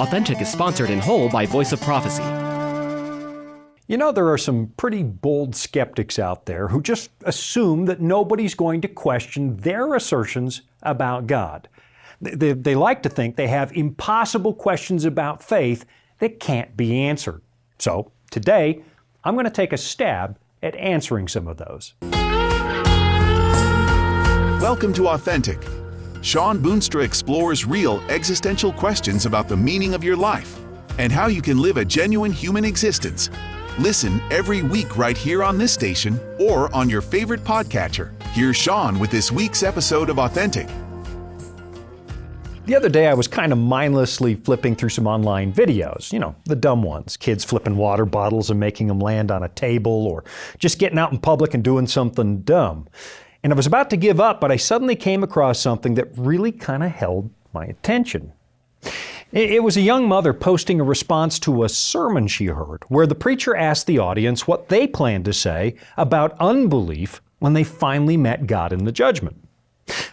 Authentic is sponsored in whole by Voice of Prophecy. You know, there are some pretty bold skeptics out there who just assume that nobody's going to question their assertions about God. They like to think they have impossible questions about faith that can't be answered. So today, I'm going to take a stab at answering some of those. Welcome to Authentic. Shawn Boonstra explores real existential questions about the meaning of your life and how you can live a genuine human existence. Listen every week right here on this station or on your favorite podcatcher. Here's Shawn with this week's episode of Authentic. The other day I was kind of mindlessly flipping through some online videos, the dumb ones, kids flipping water bottles and making them land on a table, or just getting out in public and doing something dumb. And I was about to give up, but I suddenly came across something that really kind of held my attention. It was a young mother posting a response to a sermon she heard, where the preacher asked the audience what they planned to say about unbelief when they finally met God in the judgment.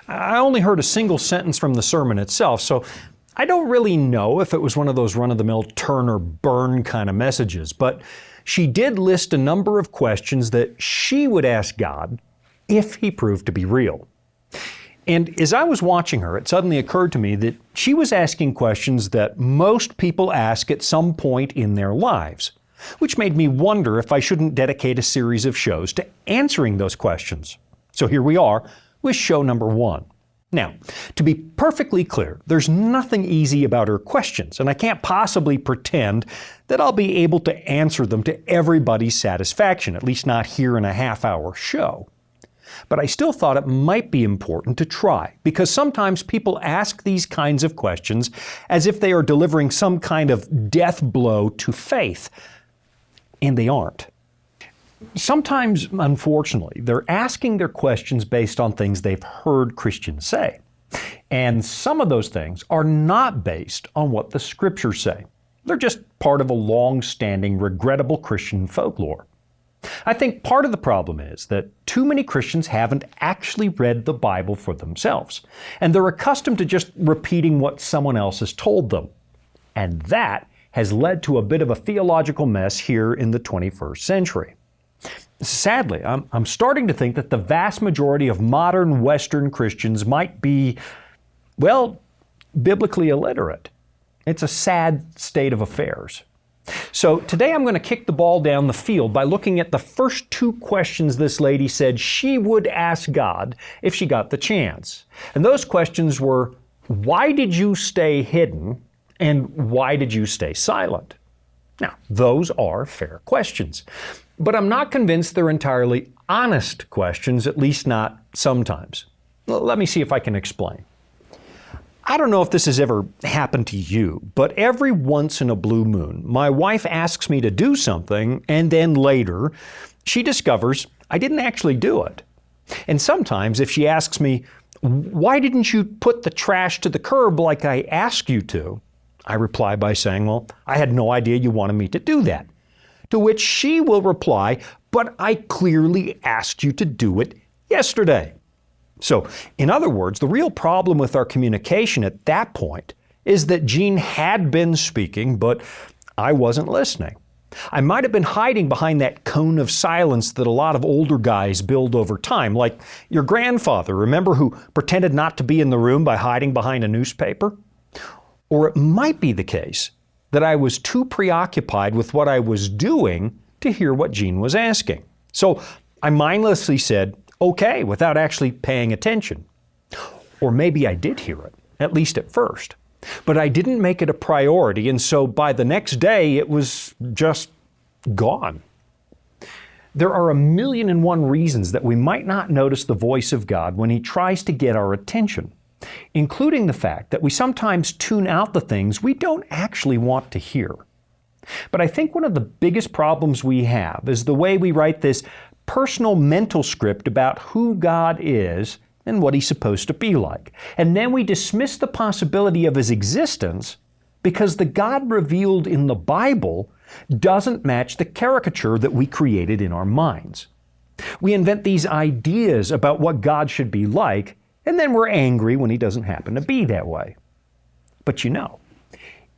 I only heard a single sentence from the sermon itself, so I don't really know if it was one of those run-of-the-mill turn or burn kind of messages, but she did list a number of questions that she would ask God if He proved to be real. And as I was watching her, it suddenly occurred to me that she was asking questions that most people ask at some point in their lives, which made me wonder if I shouldn't dedicate a series of shows to answering those questions. So here we are with show number 1. Now, to be perfectly clear, there's nothing easy about her questions, and I can't possibly pretend that I'll be able to answer them to everybody's satisfaction, at least not here in a half-hour show. But I still thought it might be important to try, because sometimes people ask these kinds of questions as if they are delivering some kind of death blow to faith, and they aren't. Sometimes, unfortunately, they're asking their questions based on things they've heard Christians say. And some of those things are not based on what the Scriptures say. They're just part of a long-standing, regrettable Christian folklore. I think part of the problem is that too many Christians haven't actually read the Bible for themselves, and they're accustomed to just repeating what someone else has told them. And that has led to a bit of a theological mess here in the 21st century. Sadly, I'm starting to think that the vast majority of modern Western Christians might be, biblically illiterate. It's a sad state of affairs. So today I'm going to kick the ball down the field by looking at the first 2 questions this lady said she would ask God if she got the chance. And those questions were, why did you stay hidden? And why did you stay silent? Now, those are fair questions. But I'm not convinced they're entirely honest questions, at least not sometimes. Let me see if I can explain. I don't know if this has ever happened to you, but every once in a blue moon, my wife asks me to do something, and then later, she discovers I didn't actually do it. And sometimes if she asks me, why didn't you put the trash to the curb like I asked you to? I reply by saying, I had no idea you wanted me to do that. To which she will reply, but I clearly asked you to do it yesterday. So, in other words, the real problem with our communication at that point is that Jean had been speaking, but I wasn't listening. I might have been hiding behind that cone of silence that a lot of older guys build over time, like your grandfather, remember, who pretended not to be in the room by hiding behind a newspaper? Or it might be the case that I was too preoccupied with what I was doing to hear what Jean was asking. So I mindlessly said, okay, without actually paying attention. Or maybe I did hear it, at least at first. But I didn't make it a priority, and so by the next day it was just gone. There are 1,000,001 reasons that we might not notice the voice of God when He tries to get our attention, including the fact that we sometimes tune out the things we don't actually want to hear. But I think one of the biggest problems we have is the way we write this personal mental script about who God is and what He's supposed to be like. And then we dismiss the possibility of His existence because the God revealed in the Bible doesn't match the caricature that we created in our minds. We invent these ideas about what God should be like, and then we're angry when He doesn't happen to be that way. But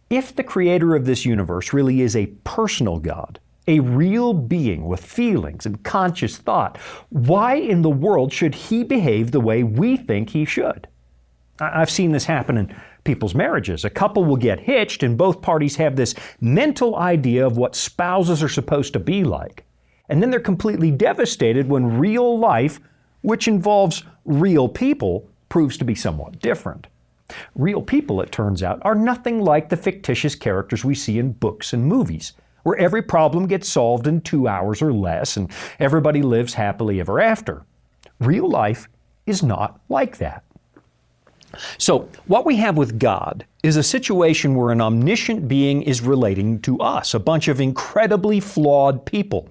If the creator of this universe really is a personal God, a real being with feelings and conscious thought, why in the world should he behave the way we think he should? I've seen this happen in people's marriages. A couple will get hitched and both parties have this mental idea of what spouses are supposed to be like. And then they're completely devastated when real life, which involves real people, proves to be somewhat different. Real people, it turns out, are nothing like the fictitious characters we see in books and movies, where every problem gets solved in 2 hours or less and everybody lives happily ever after. Real life is not like that. So, what we have with God is a situation where an omniscient being is relating to us, a bunch of incredibly flawed people.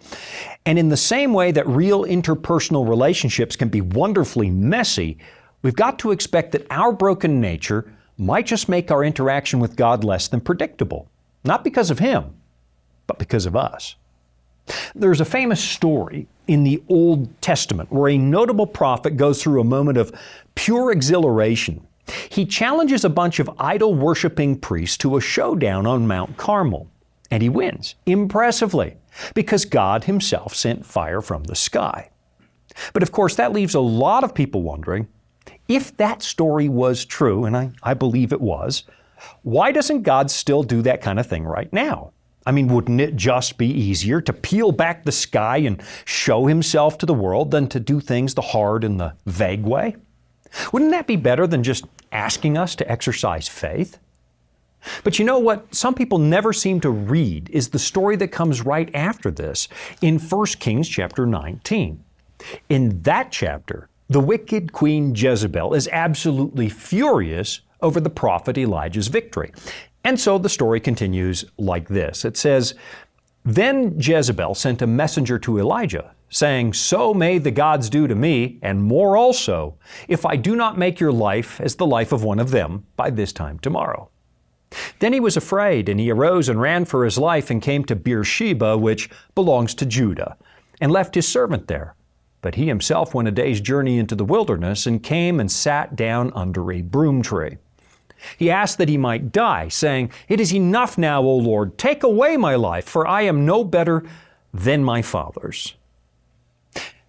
And in the same way that real interpersonal relationships can be wonderfully messy, we've got to expect that our broken nature might just make our interaction with God less than predictable. Not because of Him, but because of us. There's a famous story in the Old Testament where a notable prophet goes through a moment of pure exhilaration. He challenges a bunch of idol-worshiping priests to a showdown on Mount Carmel, and he wins impressively because God Himself sent fire from the sky. But of course, that leaves a lot of people wondering, if that story was true, and I believe it was, why doesn't God still do that kind of thing right now? I mean, wouldn't it just be easier to peel back the sky and show Himself to the world than to do things the hard and the vague way? Wouldn't that be better than just asking us to exercise faith? But you know what some people never seem to read is the story that comes right after this in 1 Kings chapter 19. In that chapter, the wicked Queen Jezebel is absolutely furious over the prophet Elijah's victory. And so the story continues like this. It says, "Then Jezebel sent a messenger to Elijah, saying, 'So may the gods do to me, and more also, if I do not make your life as the life of one of them by this time tomorrow.' Then he was afraid, and he arose and ran for his life and came to Beersheba, which belongs to Judah, and left his servant there. But he himself went a day's journey into the wilderness and came and sat down under a broom tree. He asked that he might die, saying, 'It is enough now, O Lord, take away my life, for I am no better than my fathers.'"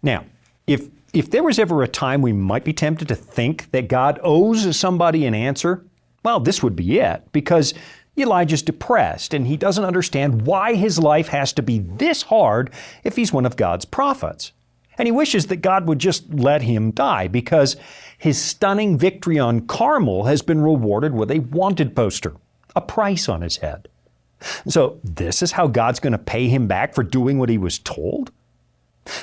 Now, if there was ever a time we might be tempted to think that God owes somebody an answer, well, this would be it, because Elijah's depressed and he doesn't understand why his life has to be this hard if he's one of God's prophets. And he wishes that God would just let him die because his stunning victory on Carmel has been rewarded with a wanted poster, a price on his head. So this is how God's going to pay him back for doing what he was told?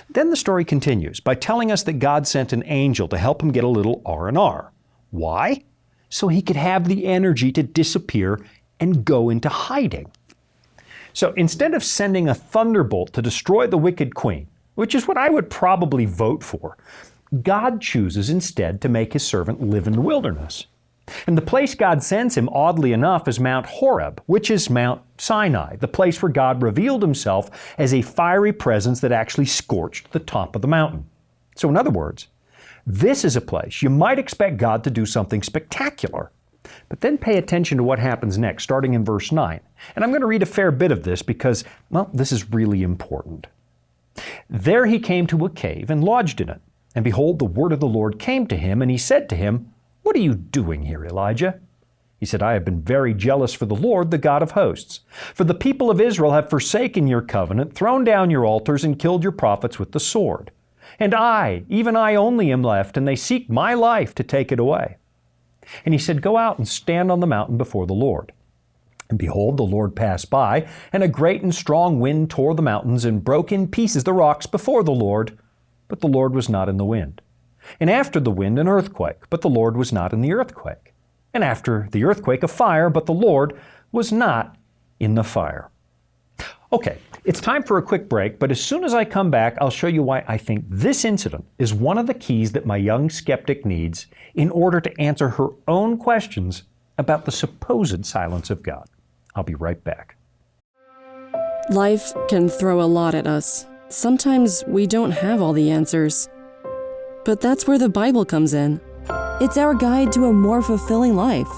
Then the story continues by telling us that God sent an angel to help him get a little R&R. Why? So he could have the energy to disappear and go into hiding. So instead of sending a thunderbolt to destroy the wicked queen, which is what I would probably vote for, God chooses instead to make His servant live in the wilderness. And the place God sends him, oddly enough, is Mount Horeb, which is Mount Sinai, the place where God revealed Himself as a fiery presence that actually scorched the top of the mountain. So in other words, this is a place you might expect God to do something spectacular. But then pay attention to what happens next, starting in verse 9. And I'm going to read a fair bit of this because, well, this is really important. "There he came to a cave and lodged in it. And behold, the word of the Lord came to him, and he said to him, 'What are you doing here, Elijah?' He said, 'I have been very jealous for the Lord, the God of hosts. For the people of Israel have forsaken your covenant, thrown down your altars, and killed your prophets with the sword. And I, even I only am left, and they seek my life to take it away.' And he said, 'Go out and stand on the mountain before the Lord.' And behold, the Lord passed by, and a great and strong wind tore the mountains and broke in pieces the rocks before the Lord. But the Lord was not in the wind. And after the wind, an earthquake, but the Lord was not in the earthquake. And after the earthquake, a fire, but the Lord was not in the fire." Okay, it's time for a quick break, but as soon as I come back, I'll show you why I think this incident is one of the keys that my young skeptic needs in order to answer her own questions about the supposed silence of God. I'll be right back. Life can throw a lot at us. Sometimes we don't have all the answers. But that's where the Bible comes in. It's our guide to a more fulfilling life.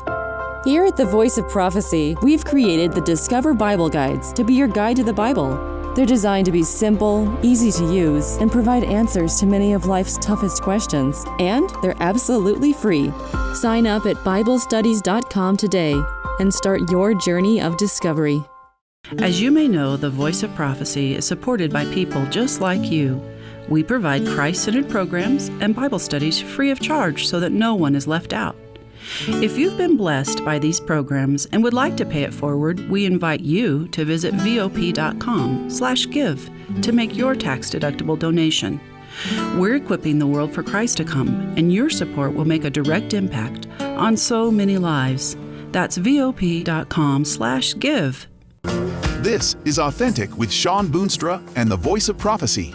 Here at the Voice of Prophecy, we've created the Discover Bible Guides to be your guide to the Bible. They're designed to be simple, easy to use, and provide answers to many of life's toughest questions. And they're absolutely free. Sign up at BibleStudies.com today and start your journey of discovery. As you may know, the Voice of Prophecy is supported by people just like you. We provide Christ-centered programs and Bible studies free of charge so that no one is left out. If you've been blessed by these programs and would like to pay it forward, we invite you to visit vop.com/give to make your tax-deductible donation. We're equipping the world for Christ to come, and your support will make a direct impact on so many lives. That's vop.com/give. This is Authentic with Shawn Boonstra and the Voice of Prophecy.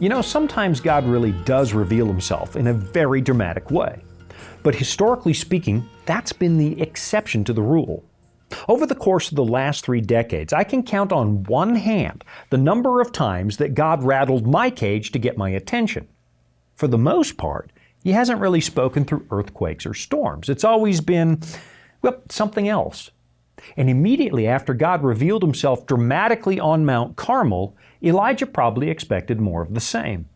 You know, sometimes God really does reveal Himself in a very dramatic way. But historically speaking, that's been the exception to the rule. Over the course of the last 3 decades, I can count on one hand the number of times that God rattled my cage to get my attention. For the most part, He hasn't really spoken through earthquakes or storms. It's always been, well, something else. And immediately after God revealed Himself dramatically on Mount Carmel, Elijah probably expected more of the same.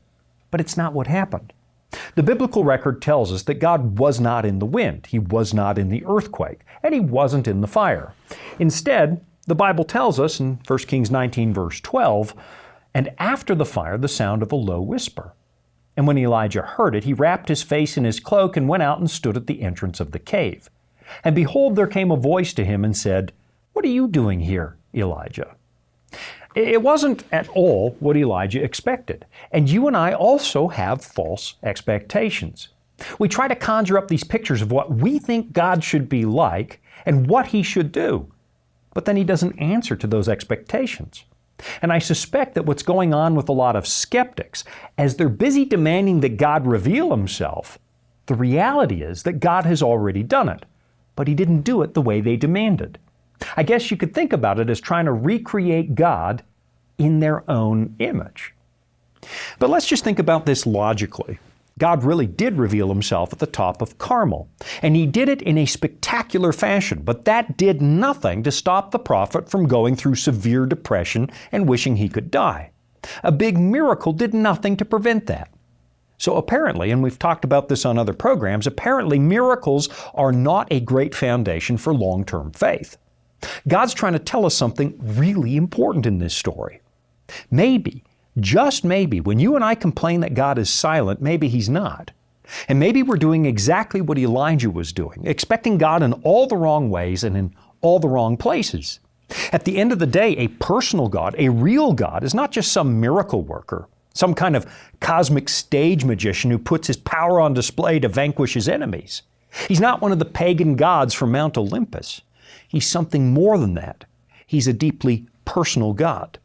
But it's not what happened. The biblical record tells us that God was not in the wind, He was not in the earthquake, and He wasn't in the fire. Instead, the Bible tells us in 1 Kings 19 verse 12, "And after the fire the sound of a low whisper. And when Elijah heard it, he wrapped his face in his cloak and went out and stood at the entrance of the cave. And behold, there came a voice to him and said, 'What are you doing here, Elijah?'" It wasn't at all what Elijah expected. And you and I also have false expectations. We try to conjure up these pictures of what we think God should be like and what He should do. But then He doesn't answer to those expectations. And I suspect that what's going on with a lot of skeptics, as they're busy demanding that God reveal Himself, the reality is that God has already done it, but He didn't do it the way they demanded. I guess you could think about it as trying to recreate God in their own image. But let's just think about this logically. God really did reveal Himself at the top of Carmel, and He did it in a spectacular fashion, but that did nothing to stop the prophet from going through severe depression and wishing he could die. A big miracle did nothing to prevent that. So apparently, and we've talked about this on other programs, apparently miracles are not a great foundation for long-term faith. God's trying to tell us something really important in this story. Maybe, just maybe, when you and I complain that God is silent, maybe He's not. And maybe we're doing exactly what Elijah was doing, expecting God in all the wrong ways and in all the wrong places. At the end of the day, a personal God, a real God, is not just some miracle worker, some kind of cosmic stage magician who puts His power on display to vanquish His enemies. He's not one of the pagan gods from Mount Olympus. He's something more than that. He's a deeply personal God.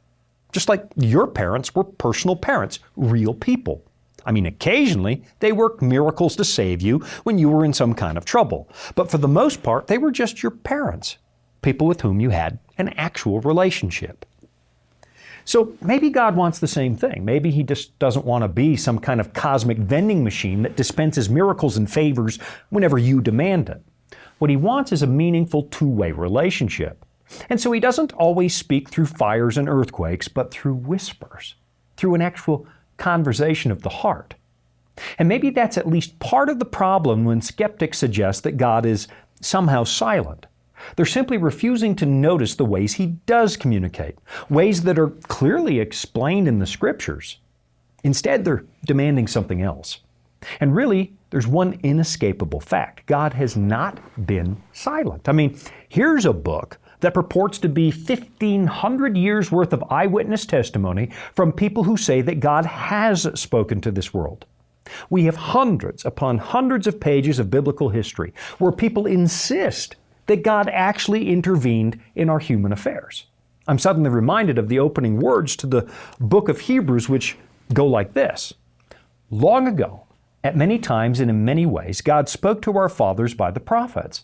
Just like your parents were personal parents, real people. I mean, occasionally they worked miracles to save you when you were in some kind of trouble. But for the most part, they were just your parents, people with whom you had an actual relationship. So maybe God wants the same thing. Maybe He just doesn't want to be some kind of cosmic vending machine that dispenses miracles and favors whenever you demand it. What He wants is a meaningful two-way relationship. And so He doesn't always speak through fires and earthquakes, but through whispers, through an actual conversation of the heart. And maybe that's at least part of the problem when skeptics suggest that God is somehow silent. They're simply refusing to notice the ways He does communicate, ways that are clearly explained in the Scriptures. Instead, they're demanding something else. And really, there's one inescapable fact. God has not been silent. I mean, here's a book that purports to be 1,500 years worth of eyewitness testimony from people who say that God has spoken to this world. We have hundreds upon hundreds of pages of biblical history where people insist that God actually intervened in our human affairs. I'm suddenly reminded of the opening words to the book of Hebrews, which go like this. Long ago, at many times and in many ways, God spoke to our fathers by the prophets.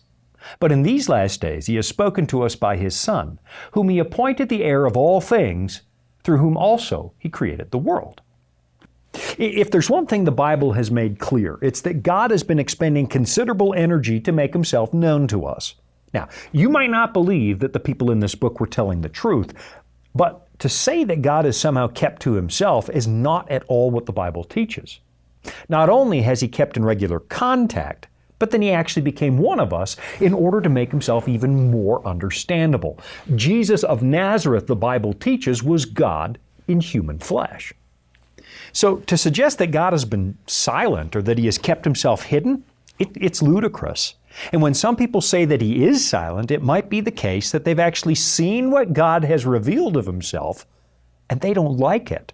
But in these last days He has spoken to us by His Son, whom He appointed the heir of all things, through whom also He created the world. If there's one thing the Bible has made clear, it's that God has been expending considerable energy to make himself known to us. Now, you might not believe that the people in this book were telling the truth, but to say that God is somehow kept to himself is not at all what the Bible teaches. Not only has he kept in regular contact, but then he actually became one of us in order to make himself even more understandable. Jesus of Nazareth, the Bible teaches, was God in human flesh. So to suggest that God has been silent or that he has kept himself hidden, it's ludicrous. And when some people say that he is silent, it might be the case that they've actually seen what God has revealed of himself, and they don't like it.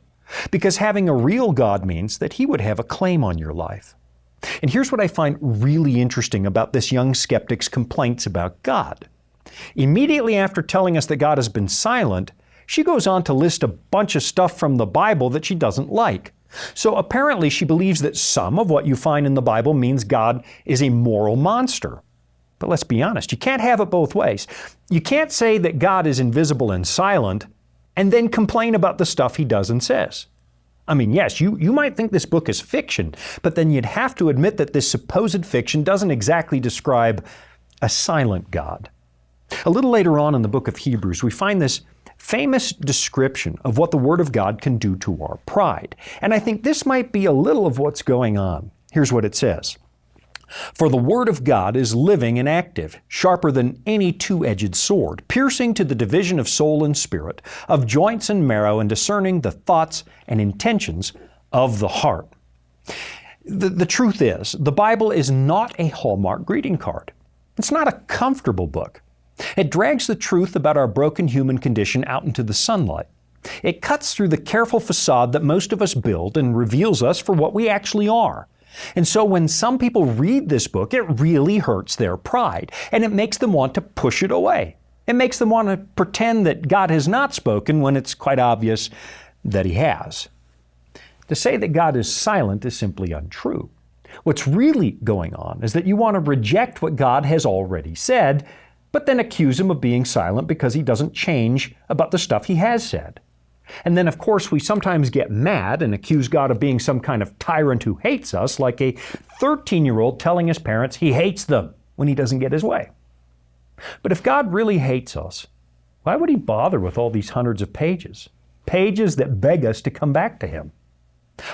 Because having a real God means that he would have a claim on your life. And here's what I find really interesting about this young skeptic's complaints about God. Immediately after telling us that God has been silent, she goes on to list a bunch of stuff from the Bible that she doesn't like. So apparently she believes that some of what you find in the Bible means God is a moral monster. But let's be honest, you can't have it both ways. You can't say that God is invisible and silent and then complain about the stuff he does and says. I mean, yes, you might think this book is fiction, but then you'd have to admit that this supposed fiction doesn't exactly describe a silent God. A little later on in the book of Hebrews, we find this famous description of what the Word of God can do to our pride. And I think this might be a little of what's going on. Here's what it says. For the Word of God is living and active, sharper than any two-edged sword, piercing to the division of soul and spirit, of joints and marrow, and discerning the thoughts and intentions of the heart. The truth is, the Bible is not a Hallmark greeting card. It's not a comfortable book. It drags the truth about our broken human condition out into the sunlight. It cuts through the careful facade that most of us build and reveals us for what we actually are. And so when some people read this book, it really hurts their pride, and it makes them want to push it away. It makes them want to pretend that God has not spoken when it's quite obvious that he has. To say that God is silent is simply untrue. What's really going on is that you want to reject what God has already said, but then accuse him of being silent because he doesn't change about the stuff he has said. And then, of course, we sometimes get mad and accuse God of being some kind of tyrant who hates us, like a 13-year-old telling his parents he hates them when he doesn't get his way. But if God really hates us, why would he bother with all these hundreds of pages? Pages that beg us to come back to him.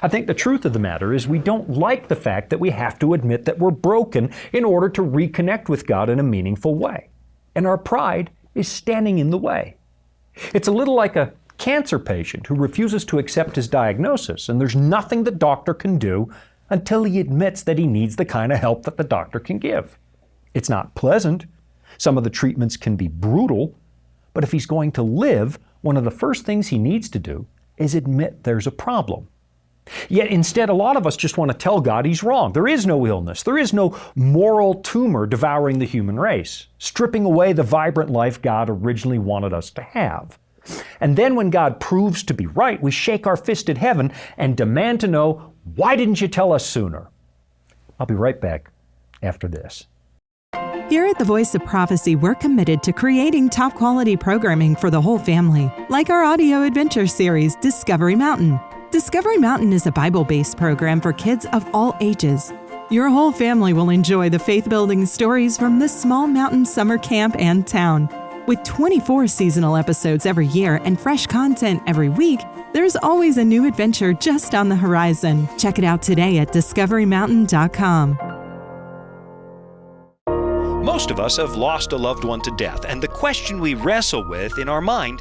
I think the truth of the matter is we don't like the fact that we have to admit that we're broken in order to reconnect with God in a meaningful way. And our pride is standing in the way. It's a little like a cancer patient who refuses to accept his diagnosis, and there's nothing the doctor can do until he admits that he needs the kind of help that the doctor can give. It's not pleasant. Some of the treatments can be brutal, but if he's going to live, one of the first things he needs to do is admit there's a problem. Yet instead, a lot of us just want to tell God he's wrong. There is no illness. There is no moral tumor devouring the human race, stripping away the vibrant life God originally wanted us to have. And then when God proves to be right, we shake our fist at heaven and demand to know, why didn't you tell us sooner? I'll be right back after this. Here at the Voice of Prophecy, we're committed to creating top quality programming for the whole family, like our audio adventure series, Discovery Mountain. Discovery Mountain is a Bible-based program for kids of all ages. Your whole family will enjoy the faith-building stories from this small mountain summer camp and town. With 24 seasonal episodes every year and fresh content every week, there's always a new adventure just on the horizon. Check it out today at discoverymountain.com. Most of us have lost a loved one to death, and the question we wrestle with in our mind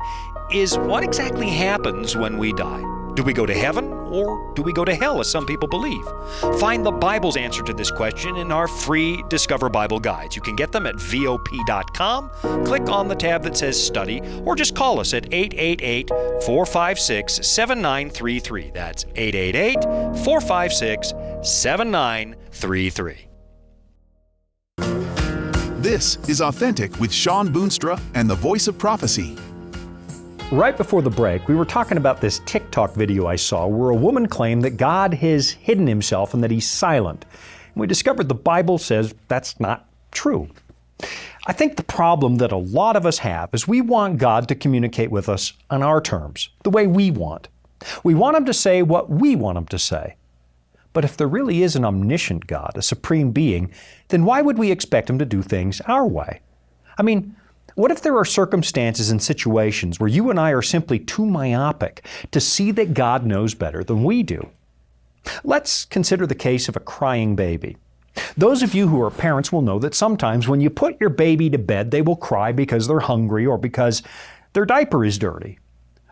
is what exactly happens when we die? Do we go to heaven or do we go to hell, as some people believe? Find the Bible's answer to this question in our free Discover Bible guides. You can get them at VOP.com. Click on the tab that says Study, or just call us at 888-456-7933. That's 888-456-7933. This is Authentic with Shawn Boonstra and the Voice of Prophecy. Right before the break, we were talking about this TikTok video I saw where a woman claimed that God has hidden himself and that he's silent. And we discovered the Bible says that's not true. I think the problem that a lot of us have is we want God to communicate with us on our terms, the way we want. We want him to say what we want him to say. But if there really is an omniscient God, a supreme being, then why would we expect Him to do things our way? I mean, what if there are circumstances and situations where you and I are simply too myopic to see that God knows better than we do? Let's consider the case of a crying baby. Those of you who are parents will know that sometimes when you put your baby to bed, they will cry because they're hungry or because their diaper is dirty.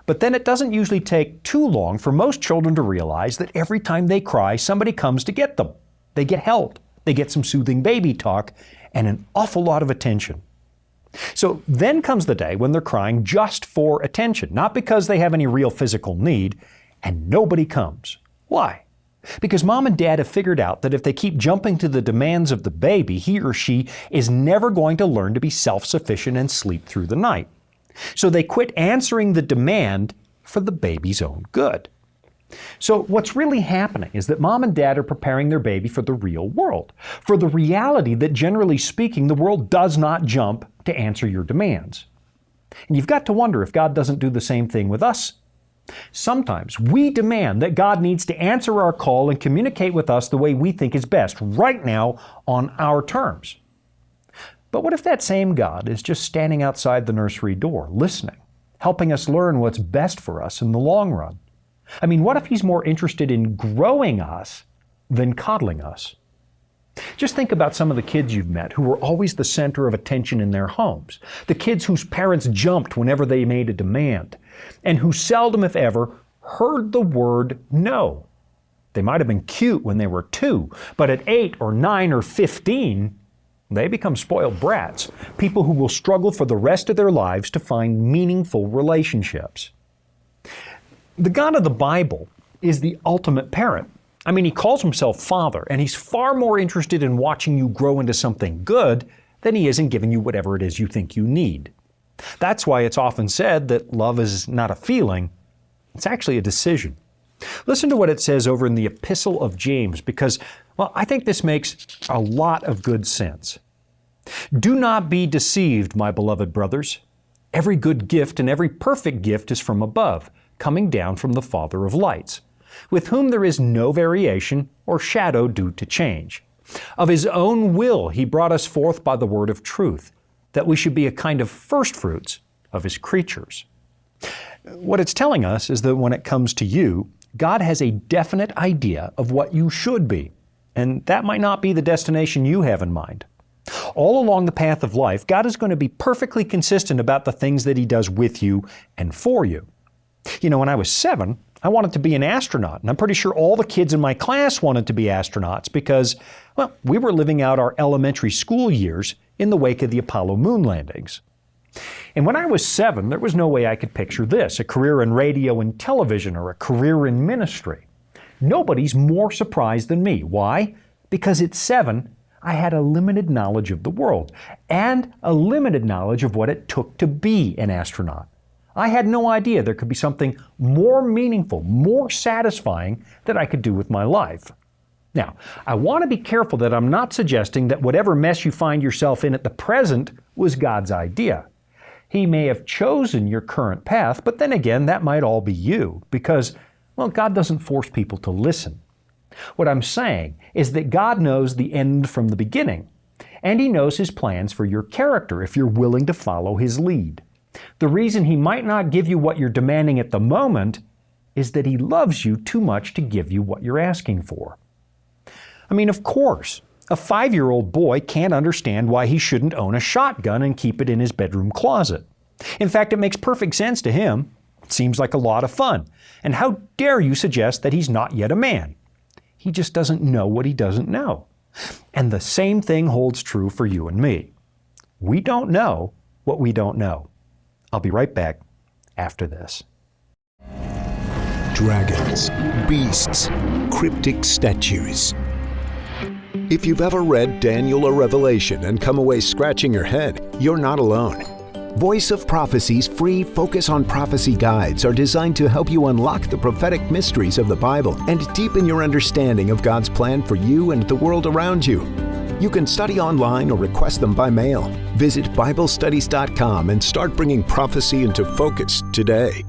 But then it doesn't usually take too long for most children to realize that every time they cry, somebody comes to get them. They get held, they get some soothing baby talk, and an awful lot of attention. So then comes the day when they're crying just for attention, not because they have any real physical need, and nobody comes. Why? Because mom and dad have figured out that if they keep jumping to the demands of the baby, he or she is never going to learn to be self-sufficient and sleep through the night. So they quit answering the demand for the baby's own good. So what's really happening is that mom and dad are preparing their baby for the real world, for the reality that generally speaking, the world does not jump to answer your demands. And you've got to wonder if God doesn't do the same thing with us. Sometimes we demand that God needs to answer our call and communicate with us the way we think is best, right now on our terms. But what if that same God is just standing outside the nursery door, listening, helping us learn what's best for us in the long run? I mean, what if He's more interested in growing us than coddling us? Just think about some of the kids you've met who were always the center of attention in their homes. The kids whose parents jumped whenever they made a demand, and who seldom, if ever, heard the word no. They might have been cute when they were 2, but at 8 or 9 or 15, they become spoiled brats, people who will struggle for the rest of their lives to find meaningful relationships. The God of the Bible is the ultimate parent. I mean, He calls Himself Father, and He's far more interested in watching you grow into something good than He is in giving you whatever it is you think you need. That's why it's often said that love is not a feeling, it's actually a decision. Listen to what it says over in the Epistle of James, because, well, I think this makes a lot of good sense. Do not be deceived, my beloved brothers. Every good gift and every perfect gift is from above, coming down from the Father of lights, with whom there is no variation or shadow due to change. Of His own will He brought us forth by the word of truth, that we should be a kind of firstfruits of His creatures. What it's telling us is that when it comes to you, God has a definite idea of what you should be, and that might not be the destination you have in mind. All along the path of life, God is going to be perfectly consistent about the things that He does with you and for you. You know, when I was 7, I wanted to be an astronaut, and I'm pretty sure all the kids in my class wanted to be astronauts because, well, we were living out our elementary school years in the wake of the Apollo moon landings. And when I was 7, there was no way I could picture this, a career in radio and television or a career in ministry. Nobody's more surprised than me. Why? Because at 7, I had a limited knowledge of the world and a limited knowledge of what it took to be an astronaut. I had no idea there could be something more meaningful, more satisfying that I could do with my life. Now, I want to be careful that I'm not suggesting that whatever mess you find yourself in at the present was God's idea. He may have chosen your current path, but then again, that might all be you because, well, God doesn't force people to listen. What I'm saying is that God knows the end from the beginning, and He knows His plans for your character if you're willing to follow His lead. The reason He might not give you what you're demanding at the moment is that He loves you too much to give you what you're asking for. I mean, of course, a 5-year-old boy can't understand why he shouldn't own a shotgun and keep it in his bedroom closet. In fact, it makes perfect sense to him. It seems like a lot of fun. And how dare you suggest that he's not yet a man? He just doesn't know what he doesn't know. And the same thing holds true for you and me. We don't know what we don't know. I'll be right back after this. Dragons, beasts, cryptic statues. If you've ever read Daniel or Revelation and come away scratching your head, you're not alone. Voice of Prophecy's free Focus on Prophecy guides are designed to help you unlock the prophetic mysteries of the Bible and deepen your understanding of God's plan for you and the world around you. You can study online or request them by mail. Visit BibleStudies.com and start bringing prophecy into focus today.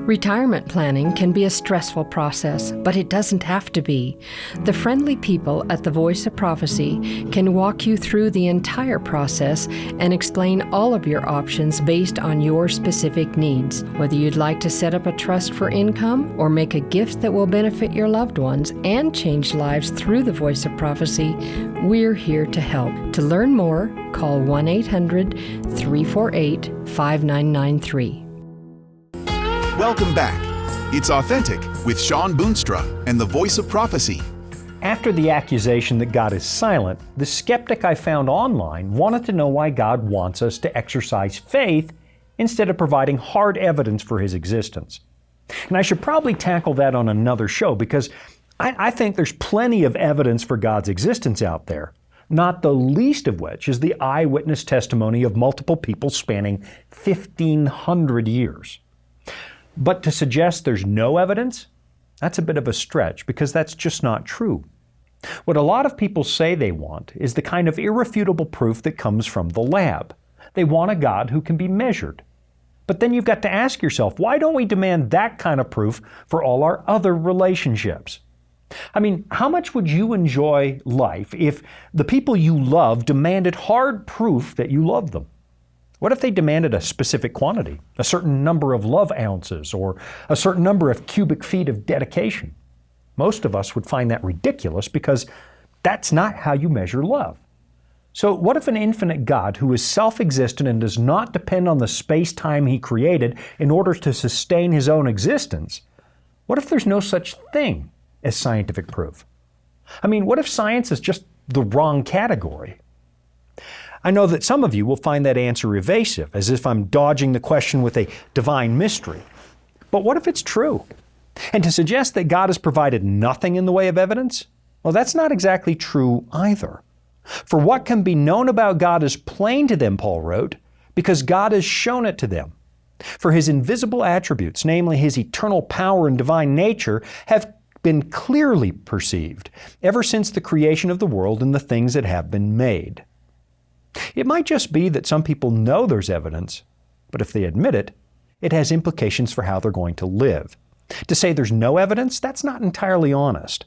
Retirement planning can be a stressful process, but it doesn't have to be. The friendly people at the Voice of Prophecy can walk you through the entire process and explain all of your options based on your specific needs. Whether you'd like to set up a trust for income or make a gift that will benefit your loved ones and change lives through the Voice of Prophecy, we're here to help. To learn more, call 1-800-348-5993. Welcome back. It's Authentic with Shawn Boonstra and the Voice of Prophecy. After the accusation that God is silent, the skeptic I found online wanted to know why God wants us to exercise faith instead of providing hard evidence for His existence. And I should probably tackle that on another show because I think there's plenty of evidence for God's existence out there, not the least of which is the eyewitness testimony of multiple people spanning 1,500 years. But to suggest there's no evidence, that's a bit of a stretch because that's just not true. What a lot of people say they want is the kind of irrefutable proof that comes from the lab. They want a God who can be measured. But then you've got to ask yourself, why don't we demand that kind of proof for all our other relationships? I mean, how much would you enjoy life if the people you love demanded hard proof that you love them? What if they demanded a specific quantity, a certain number of love ounces, or a certain number of cubic feet of dedication? Most of us would find that ridiculous because that's not how you measure love. So what if an infinite God who is self-existent and does not depend on the space-time He created in order to sustain His own existence, what if there's no such thing as scientific proof? I mean, what if science is just the wrong category? I know that some of you will find that answer evasive, as if I'm dodging the question with a divine mystery. But what if it's true? And to suggest that God has provided nothing in the way of evidence, well, that's not exactly true either. For what can be known about God is plain to them, Paul wrote, because God has shown it to them. For His invisible attributes, namely His eternal power and divine nature, have been clearly perceived ever since the creation of the world and the things that have been made. It might just be that some people know there's evidence, but if they admit it, it has implications for how they're going to live. To say there's no evidence, that's not entirely honest.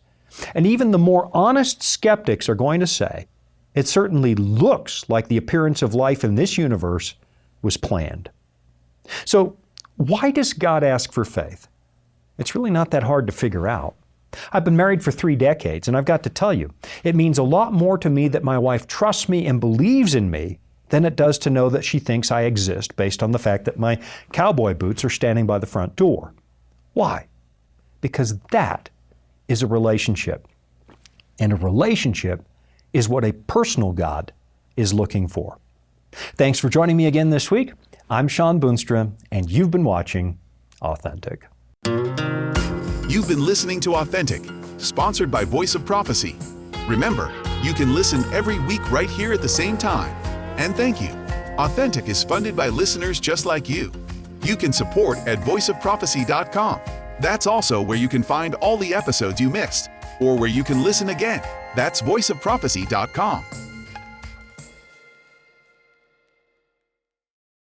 And even the more honest skeptics are going to say, it certainly looks like the appearance of life in this universe was planned. So, why does God ask for faith? It's really not that hard to figure out. I've been married for 3 decades, and I've got to tell you, it means a lot more to me that my wife trusts me and believes in me than it does to know that she thinks I exist based on the fact that my cowboy boots are standing by the front door. Why? Because that is a relationship. And a relationship is what a personal God is looking for. Thanks for joining me again this week. I'm Shawn Boonstra, and you've been watching Authentic. You've been listening to Authentic, sponsored by Voice of Prophecy. Remember, you can listen every week right here at the same time. And thank you. Authentic is funded by listeners just like you. You can support at voiceofprophecy.com. That's also where you can find all the episodes you missed, or where you can listen again. That's voiceofprophecy.com.